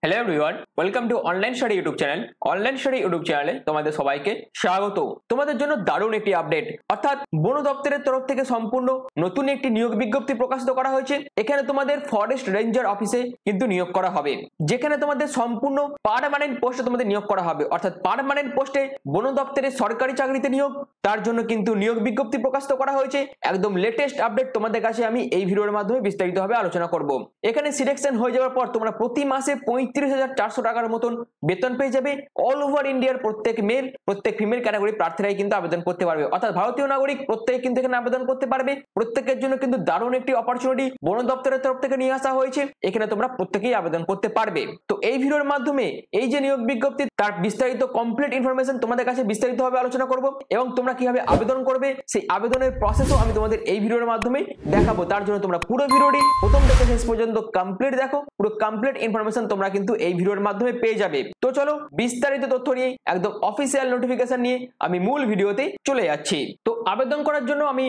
Hello everyone, welcome to online study YouTube channel. Online study YouTube চ্যানেলে তোমাদের সবাইকে স্বাগত। তোমাদের জন্য দারুণ একটি আপডেট, অর্থাৎ বন দপ্তরের তরফ থেকে সম্পূর্ণ নতুন একটি নিয়োগ বিজ্ঞপ্তি প্রকাশিত করা হয়েছে। এখানে তোমাদের ফরেস্ট রেঞ্জার অফিসে কিন্তু নিয়োগ করা হবে, যেখানে তোমাদের সম্পূর্ণ পার্মানেন্ট পোস্টে তোমাদের নিয়োগ করা হবে, অর্থাৎ পার্মানেন্ট পোস্টে বন দপ্তরের সরকারি চাকরিতে নিয়োগ। তার জন্য কিন্তু নিয়োগ বিজ্ঞপ্তি প্রকাশিত করা হয়েছে। একদম লেটেস্ট আপডেট তোমাদের কাছে আমি এই ভিডিওর মাধ্যমে বিস্তারিতভাবে আলোচনা করব। এখানে সিলেকশন হয়ে যাওয়ার পর তোমরা প্রতি মাসে 35,400 টাকার মতন বেতন পেয়ে যাবে। অল ওভার ইন্ডিয়ার প্রত্যেক মেল প্রত্যেক ফিমেল ক্যাটাগরি প্রার্থীরাই কিন্তু আবেদন করতে পারবে, অর্থাৎ ভারতীয় নাগরিক প্রত্যেকে কিন্তু এখানে আবেদন করতে পারবে। প্রত্যেকের জন্য কিন্তু দারুণ একটি অপরচুনিটি বন দপ্তরের তরফ থেকে নিয়ে আসা হয়েছে। এখানে তোমরা প্রত্যেকেই আবেদন করতে পারবে। তো এই ভিডিওর মাধ্যমে এই যে নিয়োগ বিজ্ঞপ্তি তার বিস্তারিত কমপ্লিট ইনফরমেশন তোমাদের কাছে বিস্তারিতভাবে আলোচনা করব, এবং তোমরা কিভাবে আবেদন করবে সেই আবেদনের প্রসেসও আমি তোমাদের এই ভিডিওর মাধ্যমে দেখাবো। তার জন্য তোমরা পুরো ভিডিওটি প্রথম থেকে শেষ পর্যন্ত কমপ্লিট দেখো। পুরো কমপ্লিট ইনফরমেশন তোমরা কিন্তু এই ভিডিওর মাধ্যমে পেয়ে যাবে। তো চলো বিস্তারিত তথ্য নিয়ে একদম অফিসিয়াল নোটিফিকেশন নিয়ে আমি মূল ভিডিওতে চলে যাচ্ছি। তো আবেদন করার জন্য আমি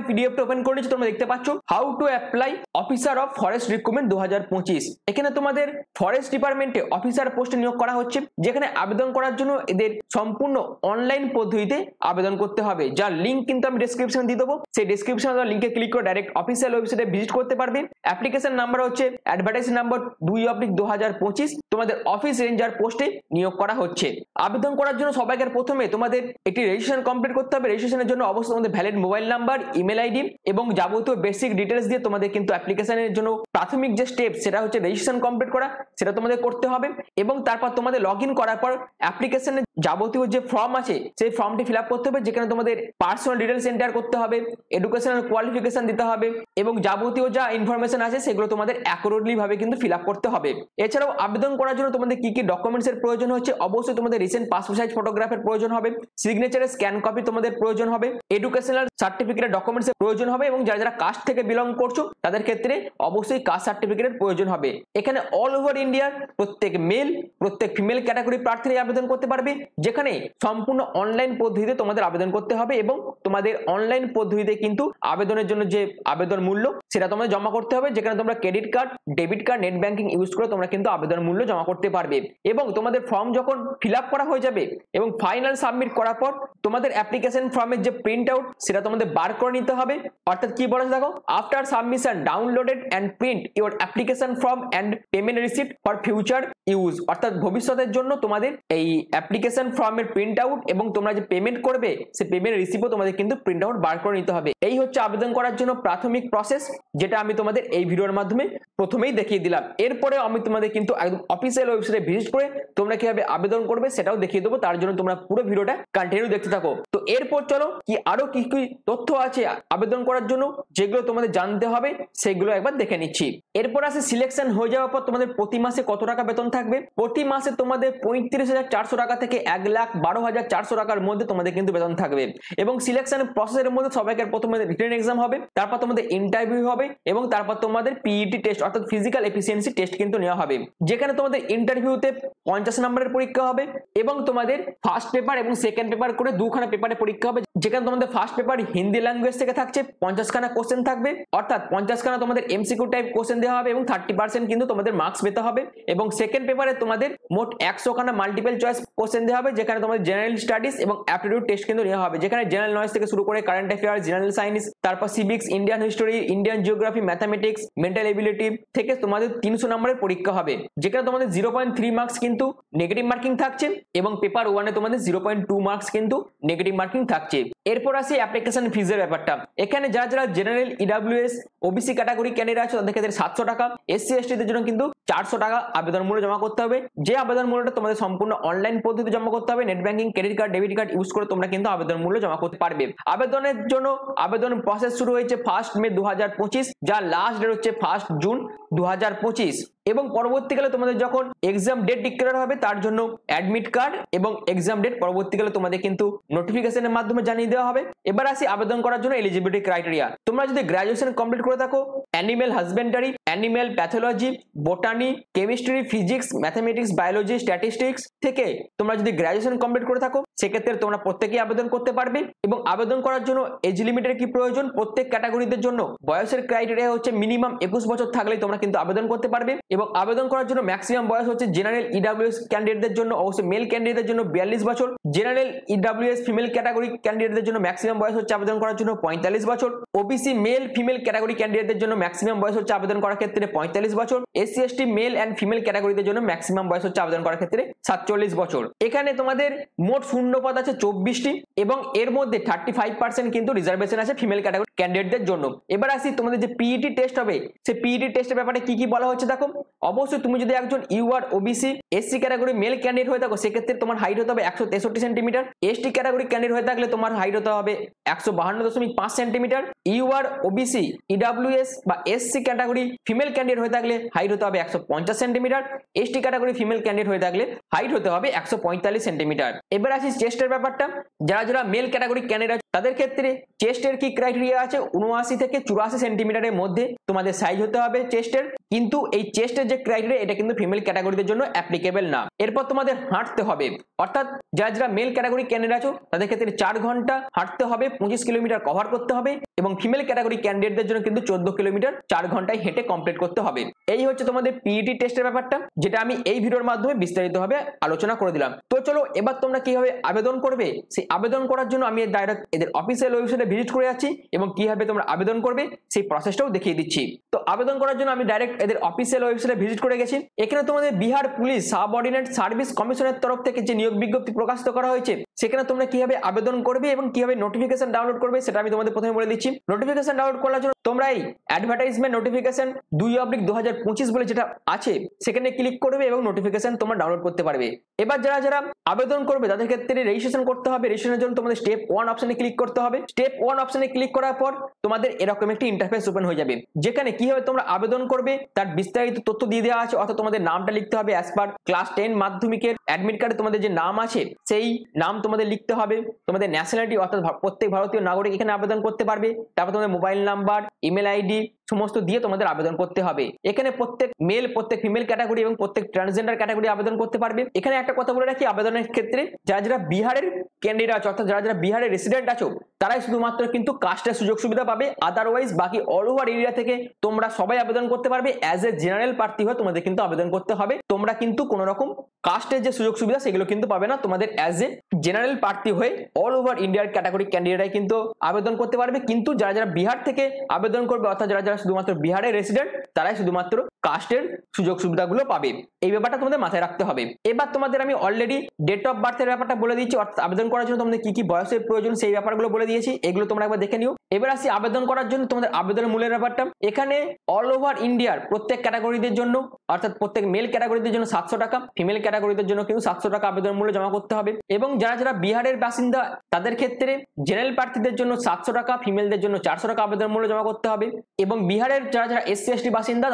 পিডিএফটা ওপেন করে নিচ্ছি। তোমরা দেখতে পাচ্ছ how to apply officer of forest recruitment 2025। এখানে তোমাদের ফরেস্ট ডিপার্টমেন্টে অফিসার পোস্টে নিয়োগ করা হচ্ছে, যেখানে আবেদন করার জন্য এদের সম্পূর্ণ অনলাইন পদ্ধতিতে আবেদন করতে হবে, যার লিঙ্ক কিন্তু আমি ডেসক্রিপশনে দিয়ে দেবো। সেই ডেসক্রিপশনে লিঙ্কে ক্লিক করে ডাইরেক্ট অফিসিয়াল ওয়েবসাইটে ভিজিট করতে পারবে। অ্যাপ্লিকেশন নাম্বার হচ্ছে অ্যাডভার্টাইজ নাম্বার 2/2025। তোমাদের অফিস রেঞ্জার পোস্টে নিয়োগ করা হচ্ছে। আবেদন করার জন্য সবাইকে প্রথমে তোমাদের একটি রেজিস্ট্রেশন কমপ্লিট করতে হবে। রেজিস্ট্রেশনের জন্য অবশ্যই তোমাদের valid mobile number, email ID এবং যাবতীয় বেসিক ডিটেলস দিয়ে তোমাদের কিন্তু অ্যাপ্লিকেশনের জন্য প্রাথমিক যে স্টেপ সেটা হচ্ছে রেজিস্ট্রেশন কমপ্লিট করা, সেটা তোমাদের করতে হবে। এবং তারপর তোমাদের লগ ইন করার পর অ্যাপ্লিকেশনের যাবতীয় যে ফর্ম আছে সেই ফর্মটি ফিল আপ করতে হবে, যেখানে তোমাদের পার্সোনাল ডিটেলস এন্টার করতে হবে, এডুকেশনাল কোয়ালিফিকেশন দিতে হবে এবং যাবতীয় যা ইনফরমেশন আছে সেগুলো তোমাদের অ্যাকুরেটলি ভাবে কিন্তু ফিল আপ করতে হবে। এছাড়াও আবেদন করার জন্য তোমাদের কি কি ডকুমেন্টস এর প্রয়োজন হচ্ছে, অবশ্যই তোমাদের রিসেন্ট পাসপোর্ট সাইজ ফটোগ্রাফের প্রয়োজন হবে, সিগনেচারের স্ক্যান কপি তোমাদের প্রয়োজন হবে, এডুকেশনাল সার্টিফিকেটের ডকুমেন্টস এর প্রয়োজন হবে, এবং যারা যারা কাস্ট থেকে বিলং করছো তাদের ক্ষেত্রে অবশ্যই কাস্ট সার্টিফিকেটের প্রয়োজন হবে। এখানে অল ওভার ইন্ডিয়ার প্রত্যেক মেল প্রত্যেক ফিমেল ক্যাটাগরি প্রার্থীরা আবেদন করতে পারবে, যেখানে সম্পূর্ণ অনলাইন পদ্ধতিতে তোমাদের আবেদন করতে হবে। এবং তোমাদের অনলাইন পদ্ধতিতে কিন্তু আবেদনের জন্য যে আবেদন মূল্য সেটা তোমাদের জমা করতে হবে, যেখানে তোমরা credit card, debit card, net banking use করে তোমরা কিন্তু আবেদন মূল্য জমা করতে পারবে। এবং তোমাদের ফর্ম যখন ফিল আপ করা হয়ে যাবে এবং ফাইনাল সাবমিট করার পর তোমাদের অ্যাপ্লিকেশন ফর্মের যে প্রিন্ট আউট সেটা তোমাদের বার করে নিতে হবে। অর্থাৎ কি বলা দেখো, after submission downloaded and print your application form and payment receipt for future use. অর্থাৎ ভবিষ্যতের জন্য তোমাদের এই অ্যাপ্লিকেশন ফর্মের প্রিন্ট আউট এবং তোমরা যে পেমেন্ট করবে সেই পেমেন্ট রিসিপ্টও তোমাদের কিন্তু প্রিন্ট আউট বার করে নিতে হবে। এই হচ্ছে আবেদন করার জন্য প্রাথমিক প্রসেস, যেটা আমি তোমাদের এই ভিডিওর মাধ্যমে প্রথমেই দেখিয়ে দিলাম। এরপরে আমি তোমাদের কিন্তু একদম অফিসিয়াল ওয়েবসাইটে ভিজিট করে তোমরা কিভাবে আবেদন করবে সেটাও দেখিয়ে দেবো। তার জন্য তোমরা পুরো ভিডিওটা কন্টিনিউ দেখতে থাকো। তো এরপর চলো কি আরো কি কি তথ্য আছে আবেদন করার জন্য যেগুলো তোমাদের জানতে হবে সেগুলো একবার দেখে নিচ্ছি। এরপর আসে সিলেকশন হয়ে যাওয়ার পর তোমাদের প্রতি মাসে কত টাকা বেতন থাকবে। প্রতি মাসে তোমাদের 35,400 টাকা থেকে 1,12,400 টাকার মধ্যে তোমাদের কিন্তু বেতন থাকবে। এবং সিলেকশন প্রসেসের মধ্যে সবাইকে প্রথমে রিটেন এক্সাম হবে, তারপর তোমাদের ইন্টারভিউ হবে এবং তারপর তোমাদের পিইটি টেস্ট অর্থাৎ ফিজিক্যাল এফিসিয়েন্সি টেস্ট কিন্তু নেওয়া হবে, যেখানে তোমাদের ইন্টারভিউতে 50 নম্বরের পরীক্ষা হবে এবং তোমাদের ফার্স্ট পেপার এবং সেকেন্ড পেপার করে দুখানা পেপারে পরীক্ষা হবে, যেখানে তোমাদের ফার্স্ট পেপার হিন্দি ল্যাঙ্গুয়েজ থেকে থাকছে 50 খানা কোশ্চেন থাকবে, অর্থাৎ 50 খানা তোমাদের এমসিকিউ টাইপ কোশ্চেন দেওয়া হবে এবং 30% কিন্তু তোমাদের মার্কস পেতে হবে। এবং সেকেন্ড পেপারে তোমাদের মোট 100 খানা মাল্টিপল চয়েস কোশ্চেন দেওয়া হবে, যেখানে তোমাদের জেনারেল স্টাডিজ এবং অ্যাপটিটিউড টেস্ট কিন্তু নেওয়া হবে, যেখানে জেনারেল নলেজ থেকে শুরু করে কারেন্ট অ্যাফেয়ার্স, জেনারেল সায়েন্স, তারপর civics, Indian history, Indian geography, mathematics, mental ability থেকে তোমাদের 300 নম্বরের পরীক্ষা হবে, যেখানে তোমাদের 0.3 মার্কস কিন্তু নেগেটিভ মার্কিং থাকছে এবং পেপার 1 এ তোমাদের 0.2 মার্কস কিন্তু নেগেটিভ মার্কিং থাকছে। এরপর আসে অ্যাপ্লিকেশন ফিজের ব্যাপারটা। এখানে যারা যারা general, EWS, OBC category candidate আছে তাদের ক্ষেত্রে 700 টাকা, এসসি এসটিদের জন্য কিন্তু 400 টাকা আবেদন মূল্য জমা করতে হবে। যে আবেদন মূল্যটা তোমাদের সম্পূর্ণ অনলাইন পদ্ধতিতে জমা করতে হবে, net banking, credit card, debit card use করে তোমরা কিন্তু আবেদন মূল্য জমা করতে পারবে। আবেদনের জন্য আবেদন প্রসেস শুরু হয়েছে 1 মে 2025, যার লাস্ট ডেট হচ্ছে 1 জুন 2025। এবং পরবর্তীকালে তোমাদের যখন এক্সাম ডেট ডিক্লেয়ার ডিক্লেয়ার হবে তার জন্য অ্যাডমিট কার্ড এবং এক্সাম ডেট পরবর্তীকালে তোমাদের কিন্তু নোটিফিকেশনের মাধ্যমে জানিয়ে দেওয়া হবে। এবার আসি আবেদন করার জন্য এলিজিবিলিটি ক্রাইটেরিয়া। তোমরা যদি গ্র্যাজুয়েশন কমপ্লিট করে থাকো animal husbandry, animal pathology, botany, chemistry, physics, mathematics, biology, statistics থেকে তোমরা যদি গ্র্যাজুয়েশন কমপ্লিট করে থাকো সেক্ষেত্রে তোমরা প্রত্যেকেই আবেদন করতে পারবে। এবং আবেদন করার জন্য এজ লিমিটের কি প্রয়োজন, প্রত্যেক ক্যাটাগরিদের জন্য বয়সের ক্রাইটেরিয়া হচ্ছে মিনিমাম 21 বছর থাকলেই তোমরা কিন্তু আবেদন করতে পারবে। এবং আবেদন করার জন্য ম্যাক্সিমাম বয়স হচ্ছে জেনারেল ইডব্লিউএস ক্যান্ডিডেটদের জন্য অবশ্যই মেল ক্যান্ডিডেটদের জন্য 42 বছর, জেনারেল ইডব্লিউএস ফিমেল ক্যাটাগরি ক্যান্ডিডেটদের জন্য ম্যাক্সিমাম বয়স হচ্ছে আবেদন করার জন্য 45 বছর, ওবিসি মেল ফিমেল ক্যাটাগরি ক্যান্ডিডেটদের জন্য ম্যাক্সিমাম বয়স হচ্ছে আবেদন করার ক্ষেত্রে 45 বছর, SC ST male and female ক্যাটাগরিদের জন্য ম্যাক্সিমাম বয়স হচ্ছে আবেদন করার ক্ষেত্রে 47 বছর। এখানে তোমাদের মোট শূন্য পদ আছে 24টি এবং এর মধ্যে 35% কিন্তু রিজার্ভেশন আছে ফিমেল ক্যাটাগরি ক্যান্ডিডেটদের জন্য। এবার আসি তোমাদের যে পিইটি টেস্ট হবে সেই পিইটি টেস্টের ব্যাপারে কি কি বলা হচ্ছে দেখো। অবশ্যই তুমি যদি একজন UR OBC SC category male candidate হয়ে থাকো সেক্ষেত্রে তোমার হাইট হতে হবে 163 সেন্টিমিটার, এসটি ক্যাটাগরি ক্যান্ডিডেট হয়ে থাকলে তোমার হাইট হতে হবে 152.5 সেন্টিমিটার, ইউআর ওবিসি ইডব্লিউএস বা এসসি ক্যাটাগরি ফিমেল ক্যান্ডিডেট হয়ে থাকলে হাইট হতে হবে 150 centimetre, ST category female candidate হয়ে থাকলে হাইট হতে হবে 145 সেন্টিমিটার। এবার আসি চেস্টের ব্যাপারটা। যারা যারা মেল ক্যাটাগরি ক্যান্ডিডেট তাদের ক্ষেত্রে চেস্টের কি ক্রাইটেরিয়া আছে, 79 থেকে 84 সেন্টিমিটারের মধ্যে তোমাদের সাইজ হতে হবে চেস্টের। কিন্তু এই চেস্টের যে ক্রাইটেরিয়া এটা কিন্তু ফিমেল ক্যাটাগরিদের জন্য অ্যাপ্লিকেবল না। এরপর তোমাদের হাঁটতে হবে, অর্থাৎ যারা যারা মেল ক্যাটাগরি ক্যান্ডিডেট আছো তাদের ক্ষেত্রে 4 ঘন্টা হাঁটতে হবে, 25 কিলোমিটার কভার করতে হবে এবং ফিমেল ক্যাটাগরি ক্যান্ডিডেটদের জন্য কিন্তু 14 কিলোমিটার 4 ঘন্টায় হেঁটে কমপ্লিট করতে হবে। এই হচ্ছে তোমাদের পিইটি টেস্টের ব্যাপারটা, যেটা আমি এই ভিডিওর মাধ্যমে বিস্তারিতভাবে আলোচনা করে দিলাম। তো চলো এবার তোমরা কিভাবে আবেদন করবে সেই আবেদন করার জন্য আমি ডাইরেক্ট এদের অফিসিয়াল ওয়েবসাইটে ভিজিট করে যাচ্ছি এবং কিভাবে তোমরা আবেদন করবে সেই প্রসেসটাও দেখিয়ে দিচ্ছি। তো আবেদন করার জন্য আমি ডাইরেক্ট এদের অফিসিয়াল ওয়েবসাইটে ভিজিট করে গেছি। এখানে তোমাদের বিহার পুলিশ সাবঅর্ডিনেট সার্ভিস কমিশনের তরফ থেকে যে নিয়োগ বিজ্ঞপ্তি প্রকাশিত করা হয়েছে সেখানে তোমরা কিভাবে আবেদন করবে এবং কিভাবে নোটিফিকেশন ডাউনলোড করবে সেটা আমি তোমাদের প্রথমে বলে দিচ্ছি। নোটিফিকেশন ডাউনলোড করার জন্য তোমরা এই অ্যাডভার্টাইজমেন্ট নোটিফিকেশন 2/2025 বলে যেটা আছে সেখানে ক্লিক করবে এবং নোটিফিকেশন তোমরা ডাউনলোড করতে পারবে। এবার যারা যারা আবেদন করবে তাদের ক্ষেত্রে রেজিস্ট্রেশন করতে হবে। রেজিস্ট্রেশনের জন্য তোমাদের স্টেপ 1 অপশনে ক্লিক করতে হবে। স্টেপ 1 অপশনে ক্লিক করার পর তোমাদের এরকম একটি ইন্টারফেস ওপেন হয়ে যাবে যেখানে কিভাবে তোমরা আবেদন করবে তার বিস্তারিত তথ্য দিয়ে দেওয়া আছে। অর্থাৎ তোমাদের নামটা লিখতে হবে অ্যাজ পার ক্লাস 10 মাধ্যমিকের অ্যাডমিট কার্ডে তোমাদের যে নাম আছে সেই নাম তোমাদের লিখতে হবে। তোমাদের ন্যাশনালিটি অর্থাৎ প্রত্যেক ভারতীয় নাগরিক এখানে আবেদন করতে পারবে। তারপর তোমাদের মোবাইল নাম্বার, ইমেল আইডি সমস্ত দিয়ে তোমাদের আবেদন করতে হবে। এখানে প্রত্যেক মেল, প্রত্যেক ফিমেল ক্যাটাগরি এবং প্রত্যেক ট্রান্সজেন্ডার ক্যাটাগরি আবেদন করতে পারবে। এখানে একটা কথা বলে রাখি, আবেদনের ক্ষেত্রে যারা যারা বিহারের ক্যান্ডিডেট আছো অর্থাৎ যারা যারা বিহারের রেসিডেন্ট আছো তারাই শুধুমাত্র কিন্তু কাস্টের সুযোগ সুবিধা পাবে। আদারওয়াইজ বাকি অল ওভার এরিয়া থেকে তোমরা সবাই আবেদন করতে পারবে। অ্যাজ এ জেনারেল প্রার্থী হয়ে তোমাদের কিন্তু আবেদন করতে হবে। তোমরা কিন্তু কোনো রকম কাস্টের যে সুযোগ সুবিধা সেগুলো কিন্তু পাবে না। তোমাদের অ্যাজ এ জেনারেল প্রার্থী হয়ে অল ওভার ইন্ডিয়ার ক্যাটাগরি ক্যান্ডিডেটরাই কিন্তু আবেদন করতে পারবে। কিন্তু যারা যারা বিহার থেকে আবেদন করবে অর্থাৎ যারা যারা শুধুমাত্র বিহারের রেসিডেন্ট তারাই শুধুমাত্র কাস্টের সুযোগ সুবিধাগুলো পাবে। এই ব্যাপারটা তোমাদের মাথায় রাখতে হবে। এবার তোমাদের আমি অলরেডি ডেট অফ বার্থের ব্যাপারটা বলে দিয়েছি, অর্থাৎ আবেদন করার জন্য তোমাদের কি কি বয়সের প্রয়োজন সেই ব্যাপারগুলো বলে দিয়েছি। এগুলো তোমরা একবার দেখে নিও। এবার আসি আবেদন করার জন্য তোমাদের আবেদনের মূল্যের ব্যাপারটা। এখানে অল ওভার ইন্ডিয়ার প্রত্যেক ক্যাটাগরিদের জন্য অর্থাৎ প্রত্যেক মেল ক্যাটাগরিদের জন্য 700 টাকা, ফিমেল ক্যাটাগরিদের জন্য কিন্তু 700 টাকা আবেদন মূল্য জমা করতে হবে। এবং যারা যারা বিহারের বাসিন্দা তাদের ক্ষেত্রে জেনারেল প্রার্থীদের জন্য 700 টাকা, ফিমেলদের জন্য 400 টাকা আবেদন মূল্য জমা করতে হবে। এবং বিহারের যারা যারা এসসি এসটি বাসিন্দা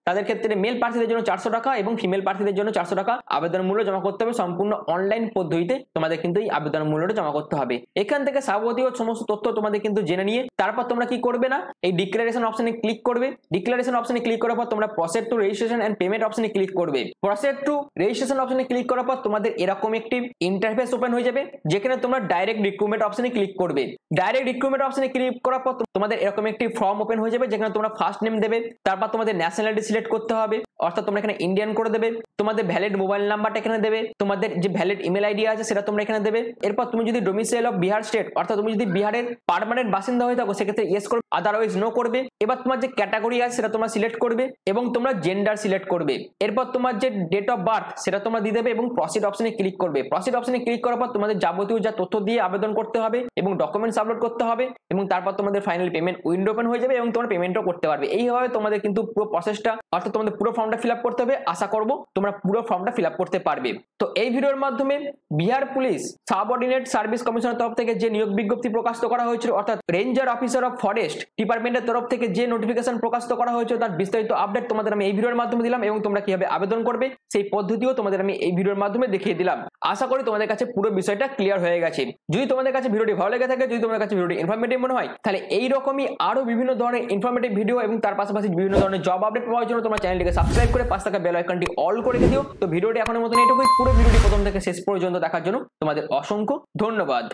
তাদের ক্ষেত্রে মেল প্রার্থীদের জন্য 400 টাকা এবং ফিমেল প্রার্থীদের জন্য 400 টাকা আবেদন মূল্য জমা করতে হবে। সম্পূর্ণ অনলাইন পদ্ধতিতে তোমাদের কিন্তু এই আবেদন মূল্যটা জমা করতে হবে। এখান থেকে যাবতীয় সমস্ত তথ্য তোমাদের কিন্তু জেনে নিয়ে তারপর তোমরা কি করবে না, এই ডিক্লারেশন অপশনে ক্লিক করবে। ডিক্লারেশন অপশনে ক্লিক করার পর তোমরা proceed to registration and payment অপশনে ক্লিক করবে। প্রসেড টু রেজিস্ট্রেশন অপশনে ক্লিক করার পর তোমাদের এরকম একটি ইন্টারফেস ওপেন হয়ে যাবে যেখানে তোমরা ডাইরেক্ট রিক্রুটমেন্ট অপশনে ক্লিক করবে। ডাইরেক্ট রিক্রুটমেন্ট অপশনে ক্লিক করার পর তোমাদের এরকম একটি ফর্ম ওপেন হয়ে যাবে যেখানে তোমরা ফার্স্ট নেম দেবে, তারপর তোমাদের ন্যাশনালিটি সিলেক্ট করতে হবে অর্থাৎ তোমরা এখানে ইন্ডিয়ান করে দেবে, তোমাদের ভ্যালিড মোবাইল নাম্বারটা এখানে দেবে, তোমাদের যে ভ্যালিড ইমেল আইডি আছে সেটা তোমরা এখানে দেবে। এরপর তুমি যদি ডোমিসাইল অফ বিহার স্টেট অর্থাৎ তুমি যদি বিহারের পার্মানেন্ট বাসিন্দা হয়ে থাকো সেক্ষেত্রে ইয়েস করবে, আদারওয়াইজ নো করবে। এবার তোমার যে ক্যাটাগরি আছে সেটা তোমরা সিলেক্ট করবে এবং তোমরা জেন্ডার সিলেক্ট করবে। এরপর তোমার যে ডেট অফ বার্থ সেটা তোমরা দিয়ে দেবে এবং প্রসিড অপশনে ক্লিক করবে। প্রসিড অপশনে ক্লিক করার পর তোমাদের যাবতীয় যা তথ্য দিয়ে আবেদন করতে হবে এবং ডকুমেন্টস আপলোড করতে হবে এবং তারপর তোমাদের ফাইনাল পেমেন্ট উইন্ডো ওপেন হয়ে যাবে এবং তোমরা পেমেন্টও করতে পারবে। এইভাবে তোমাদের কিন্তু পুরো প্রসেসটা অর্থাৎ তোমাদের পুরো ফর্মটা ফিল আপ করতে হবে। আশা করবো তোমরা পুরো ফর্মটা ফিল আপ করতে পারবে। তো এই ভিডিওর মাধ্যমে বিহার পুলিশ সাবঅর্ডিনেট সার্ভিস কমিশনের তরফ থেকে যে নিয়োগ বিজ্ঞপ্তি প্রকাশিত করা হয়েছিল অর্থাৎ রেঞ্জার অফিসার অফ ফরেস্ট ডিপার্টমেন্টের তরফ থেকে যে নোটিফিকেশন প্রকাশিত করা হয়েছিল তার বিস্তারিত আপডেট তোমাদের আমি এই ভিডিওর মাধ্যমে দিলাম এবং তোমরা কিভাবে আবেদন করবে সেই পদ্ধতিও তোমাদের আমি এই ভিডিওর মাধ্যমে দেখিয়ে দিলাম। আশা করি তোমাদের কাছে পুরো বিষয়টা ক্লিয়ার হয়ে গেছে। যদি তোমাদের কাছে ভিডিওটি ভালো লেগে থাকে, যদি তোমাদের কাছে ভিডিওটি ইনফরমেটিভ মনে হয়, তাহলে এইরকমই আরো বিভিন্ন ধরনের ইনফরমেটিভ ভিডিও এবং তার পাশাপাশি বিভিন্ন ধরনের জব আপডেট পাওয়ার জন্য তোমরা চ্যানেলটিকে সাবস্ক্রাইব করে পাশে থাকা বেল আইকনটি অল করে রেখে দিও। তো ভিডিওটি এখনের মতন এটুকুই। পুরো ভিডিওটি প্রথম থেকে শেষ পর্যন্ত দেখার জন্য তোমাদের অসংখ্য ধন্যবাদ।